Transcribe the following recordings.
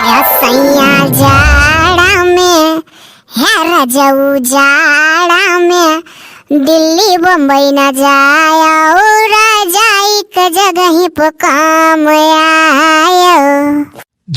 सैया जाड़ा में है रजऊ जाड़ा में दिल्ली बम्बई न जाया जाई क जगह पे काम आयो।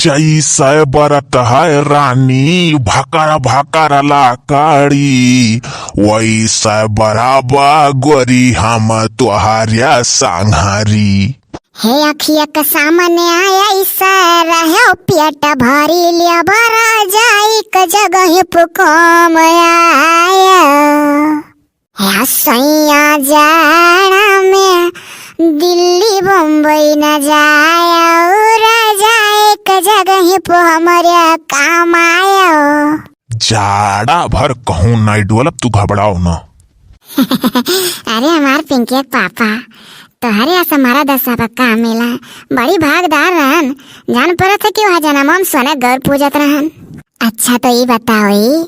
जैसा बरत है रानी भाकारा भाकारा लाकारी वैसा बराबा गोरी हम तुहारिया सांघारी। हे अखिया का सामने आया इशारा है पेट भारी लिया भरा जाई क जगह पे काम आया। है सैया जाड़ा में दिल्ली बम्बई न जाया जाए क जगह पे हमारे काम आया। जाड़ा भर कहूँ नाई डोलब तू घबराओ न। अरे हमार पिंकी पापा तोहरे ऐसा हमारा दशा पर काम मिला बड़ी भागदार रहन जान पड़ा था कि वहाँ जन्म सोने गौर पूजत रहन। अच्छा तो ये बताओ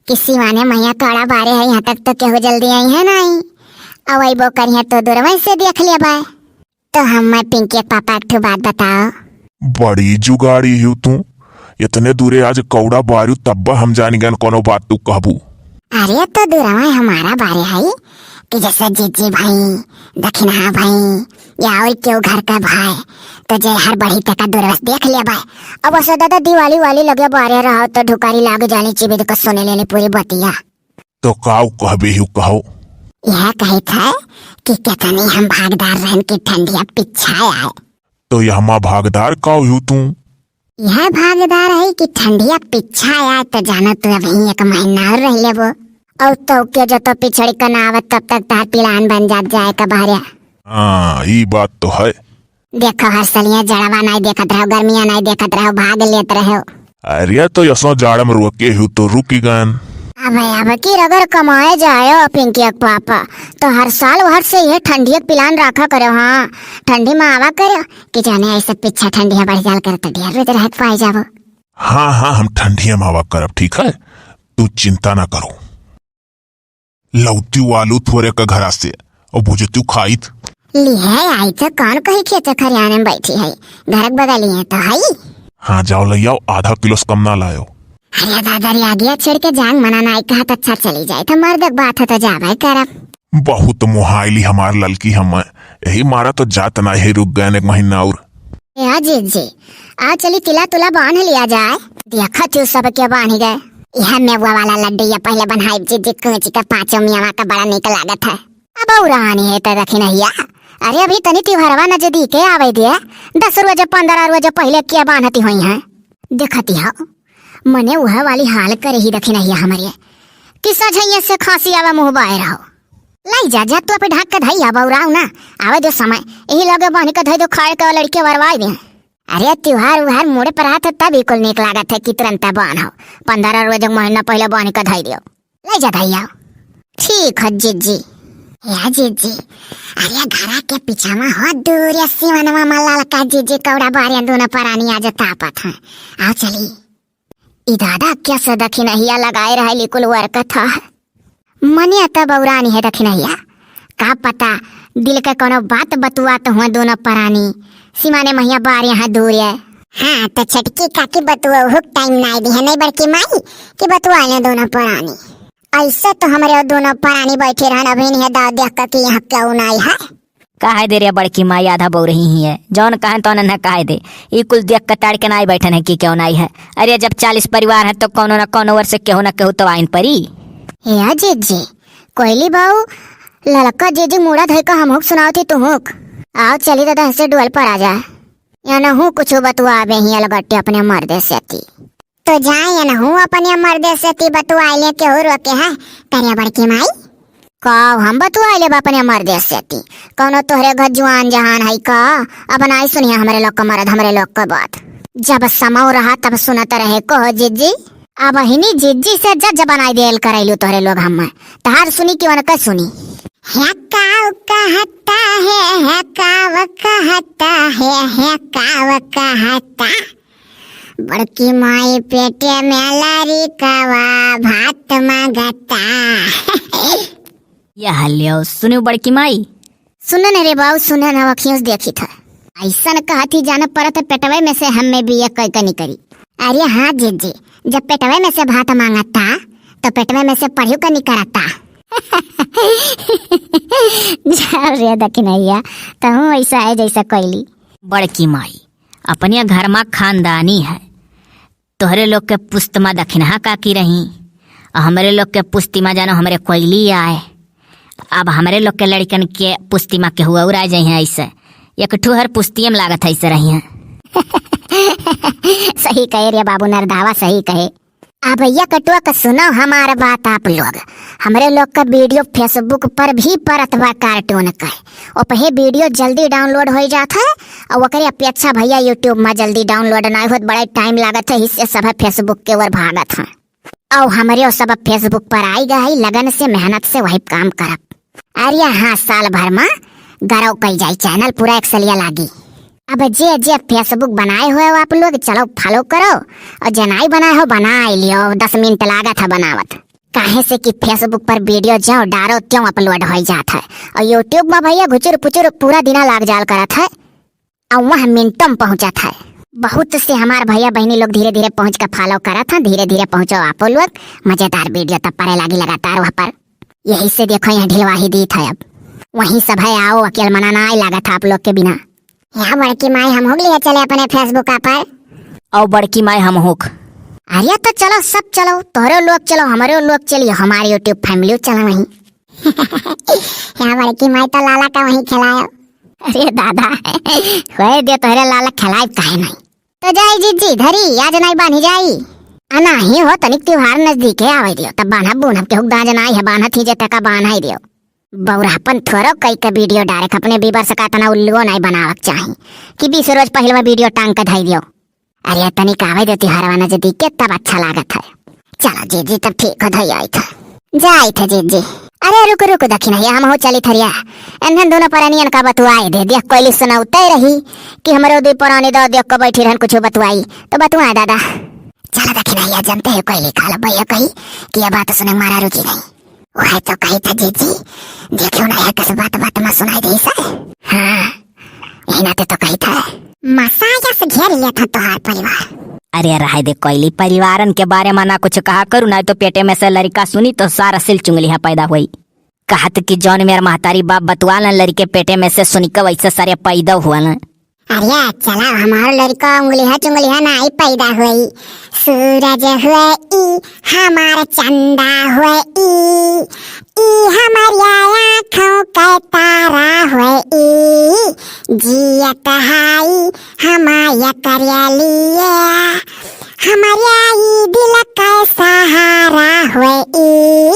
कि शिवाने मैया तोड़ा बारे है यहाँ तक तो केहू जल्दी आई है नहीं अवई बो करिए तो दूरवई से देख लिया बाय। तो हम पिंकी पापा एक बात बताओ। बड़ी जुगाड़ी हूँ तू इतने दूरे आज कौड़ा बारू तब हम जानी गन कोनो बात तू कहबू। अरे तो दूरवई हमारा बारे है कि जैसे जीजी भाई दक्षिणा भाई या और क्यों घर का भाई तो जे हर बड़ी तक दूरवस देख लिया भाई। अब ऐसा दादा दिवाली वाली लगे बारे रहो तो ढुकारी लाग जानी चिबिद को सुने लेने पूरी बतिया। तो काऊ कहबे हूँ कहो। यह कही था कि कितनी हम भागदार रहन की ठंडिया पिछा आए। तो यहाँ भागदार काऊ हूँ तू। यह भागदार है कि ठंडिया पिछा आए तो जानो तू अभी एक महीना और रह ले वो और तो के जो तो पिछड़ी का नावत तब तक तार पिलान बन जाए का बाहर। हाँ ये बात तो है। देखो हर सलिया जड़वा नहीं देखत रहो गर्मिया नहीं देखत रहो भाग लेत रहो। अरे तो यसो जाड़ में रुके हूँ तो रुकी गन। अब की अगर कमाए जाए पिंकी पापा तो हर साल हर से ये ठंडी पिलान रखा करो। हाँ ठंडी में आवा करो कि जाने ऐसे पीछा ठंडिया बढ़ जाल कर तो ढेर रोज रह पाए जाओ। हाँ हाँ हम ठंडिया में आवा करब ठीक है तू चिंता ना करो। लौती आलू थोड़े का घरा से और भुजती खाइत लिए आई तो कौन कही खेत खरियाने में बैठी है घर बगल है तो है। हाँ जाओ ले आओ आधा किलो से कम ना लायो। अरे दादारी आगे छेड़ के जांग मनाना आई कहा तो अच्छा चली जाए तो मर्द बात है तो जावे करब। बहुत मुहाइली हमार ललकी हम यही मारा तो जात ना ही रुक गए एक महीना और। या जी आ चली तिला तुला बांध लिया जाए देखा तू सब के बांध गए। यह मेवा वाला लड्डू या पहले बनाई जी कुची का पांचों मियावा का बड़ा निक लागत है। अब उड़ानी है तो रखी नहीं। अरे अभी तनी त्योहारवा नजदीक आवे दिया 10 रोज 15 रोज पहले क्या बांधती हुई है देखती हो मने वह वाली हाल करे ही रखी नहीं हमारे किसा झैया से खांसी आवा मुंह बाहर रहो लाई जा तो पे ढाक के धई आवा उड़ाऊ ना आवे दो समय यही लगे बांध के धई दो खाड़ के लड़के वरवाई दे। अरे त्योहार उहार मोड़े पर आते तब बिल्कुल निक लागत है कि तुरंत बांधो 15 रोज महीना पहले बांध के धई दियो लाई जा धई आओ। ठीक है जीजी या जीजी। अरे घरा के पीछा में हो दूर या सिवनवा मल्ला का जीजी कौड़ा बारिया दोनों परानी आज तापत है। आओ चली इदादा क्या से दक्षिणहिया लगाए रहे लिकुल वर्क था मने तब बौरानी है दक्षिणहिया का पता दिल के कोनो बात बतुआ तो हुआ दोनों परानी सीमाने मैया बार यहाँ दूर है। हाँ तो छटकी काकी बतुआ हुक टाइम नहीं दी है नहीं बड़की माई कि बतुआ ले दोनों परानी ऐसे तो हमारे दोनों परानी बैठे रहन अभी नहीं दाव देख कर यहाँ क्यों नहीं है। कहे दे रे बड़की माई आधा बो रही ही है जौन कहे तो न कहे दे ये कुल देख कर ताड़ के नहीं बैठन है कि क्यों नहीं है। अरे जब 40 परिवार है तो कोनो न कोनो वर्ष केहू न केहू तो आइन परी। या जीजी कोयली बाऊ ललका जीजी मुड़ा धोई का हम सुनाओ थी तुम आओ चली दादा से डुअल पर आ जाए या न हूँ कुछ बतुआ आवे ही अलगट्टे अपने मर्दे से थी तो जाए या न हूँ अपने मर्दे से थी बतुआ ले के हो रोके है करिया बड़की माई कहो हम बतुआ ले अपने मर्दे से थी कौनो तोहरे घर जुआन जहान है का अब नहीं सुनिए हमारे लोग का मर्द हमारे लोग का बात जब समाओ रहा तब सुनते रहे कहो जीजी अब हिनी जीजी से जज बनाई देल करैलू तोहरे लोग हम तहार सुनी क्यों न कर सुनी है काव कहता है काव कहता है काव कहता बड़की माई पेटे में लारी कवा भात मांगता। या हलियो सुनो बड़की माई सुन न रे बाऊ सुन न अखियों से देखी था ऐसा न कहती जाना पड़त पेटवे में से हम में भी एक कनी करी अरे हाँ जीजी, जब पेटवे में से भात मांगता तो पेटवे में से पढ़ियो का निकलता। जाओ रे दखिनैया, कहूँ ऐसा है जैसा कोयली। बड़की माई अपने घर में खानदानी है, तोहरे लोग के पुस्तमा दखिनहा का की रही, हमरे लोग के पुस्तिमा जानो हमरे कोयली आए। अब हमरे लोग के लड़कन के पुस्तिमा के हुआ उड़ा जाए हैं, ऐसे एक ठुहर पुस्तियम लागत ऐसे रही हैं। सही कहे रे बाबू नरदावा, सही कहे। अब भैया कटुआ का सुनो हमारा बात आप लोग। हमरे लोग का वीडियो फेसबुक पर भी परत बा कार्टून का, और पहे वीडियो जल्दी डाउनलोड हो जाता है, और वकरे अपेक्षा भैया यूट्यूब में जल्दी डाउनलोड नहीं होत, बड़ा टाइम लागत है, इससे सब फेसबुक के ओर भागत है। और हमारे सब फेसबुक पर आई गई लगन से मेहनत से वही काम करब। अरे हाँ, साल भर में गरौ कई जाई चैनल पूरा एक्सलिया लागी। अब जे जे फेसबुक बनाए हुए हो आप लोग चलो फॉलो करो, और जे नहीं बनाए हो बना लियो, 10 मिनट लागत है बनावत। काहे से कि फेसबुक पर वीडियो जो डारो त्यों अपलोड हो जाता है, और यूट्यूब में भैया घुचुर पुचुर पूरा दिना लाग जाल करत है, और वह मिनटों में पहुंचत है। बहुत से हमारे भैया बहनी लोग धीरे धीरे पहुंच कर फॉलो करत हैं। धीरे धीरे पहुंचो आप लोग, मजेदार वीडियो तब परे लागी लगातार वहाँ पर। यही से देखो यहाँ ढिलवाही दी था, अब वहीं सब है, आओ अकेले मनाना आई लागत आप लोग के बिना। यहाँ बड़की माई हम हो लिए चले अपने फेसबुक पर, और बड़की माई हम होक। अरे तो चलो सब चलो, तोहरे लोग चलो, हमारे लोग चलिए, हमारे यूट्यूब फैमिली चलो वहीं। यहाँ बड़की माई तो लाला का वहीं खिलायो। अरे दादा होए दे तोहरे लाला खिलाए काहे नहीं। तो जाई जीजी धरी आज नहीं बांधी जाई, अना ही हो तनिक त्योहार नजदीक है आवे दियो, तब बांधा बून के हुक दाज नाई है, बांधत ही जे तका बांधा ही दियो। बौरापन थोरो कई के वीडियो डायरेक्ट अपने बीबर सका तना उल्लुओ नहीं बनावक चाहिए कि 20 रोज पहले वीडियो टांग के धाई दियो। अरे तनिक आवे दे त्योहार वाला नजदीक के तब अच्छा लागत है। चलो जीजी तब ठीक हो धई आई था, जाई थे जीजी। अरे रुक रुक दखिन है, हम हो चली थरिया एनहन दोनों परनियन का बतुआई दे दिया, कोयली सुनाउते रही कि हमरो दो पुरानी दो देख के बैठी रहन कुछ बतुआई, तो बतुआ दादा। चलो दखिन है, जानते है कोयली खाला भैया कही कि ये बात सुने मारा रुचि नहीं, वह तो कही था जीजी देखियो ना कस बात बात में सुनाई दी सा। हाँ यही नाते तो कही था, मसाया से घेर लिया था तोहार परिवार। अरे रहा दे कोयली, परिवारन के बारे में ना कुछ कहा करू, ना तो पेटे में से लड़का सुनी तो सारा सिल चुंगलिया पैदा हुई। कहत कि जौन मेरे महतारी बाप बतुआ न लड़के पेटे में से सुनी के वैसे सारे पैदा हुआ न। अरे चला हमारा लड़का उंगलिया चुंगलिया नहीं पैदा हुई, सूरज हुए ई हमारा चंदा हुए ई हमारी आँखों का तारा हुए ई जियत हाई हमाया करिया हमारे दिल का सहारा हुए ई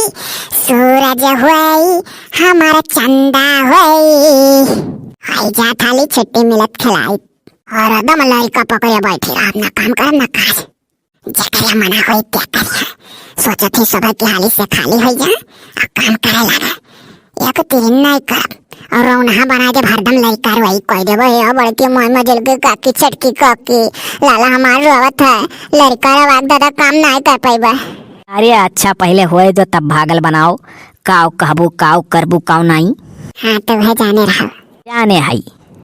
सूरज हुए हमारा चंदा हुए। हाई जा थाली छिट्टी मिलत खिलाई, और एकदम लड़का पकड़े बैठे अपना काम कर ना काज, जकरिया मना होई क्या करिया। सोचत ही सुबह की हाली से खाली हो जा और काम करे लगा, एक तीन नहीं कर और रौनहा बना के भरदम लड़का वही कोई दे भैया बड़की मोह मजल के काकी छटकी काकी लाला हमार रोवत है, लड़का रवाक दादा काम नहीं कर पाइबा। अरे अच्छा पहले होए दो तब भागल बनाओ, काव कहबू काव करबू काव नहीं। हाँ तो वह जाने रहा, जाने हाई।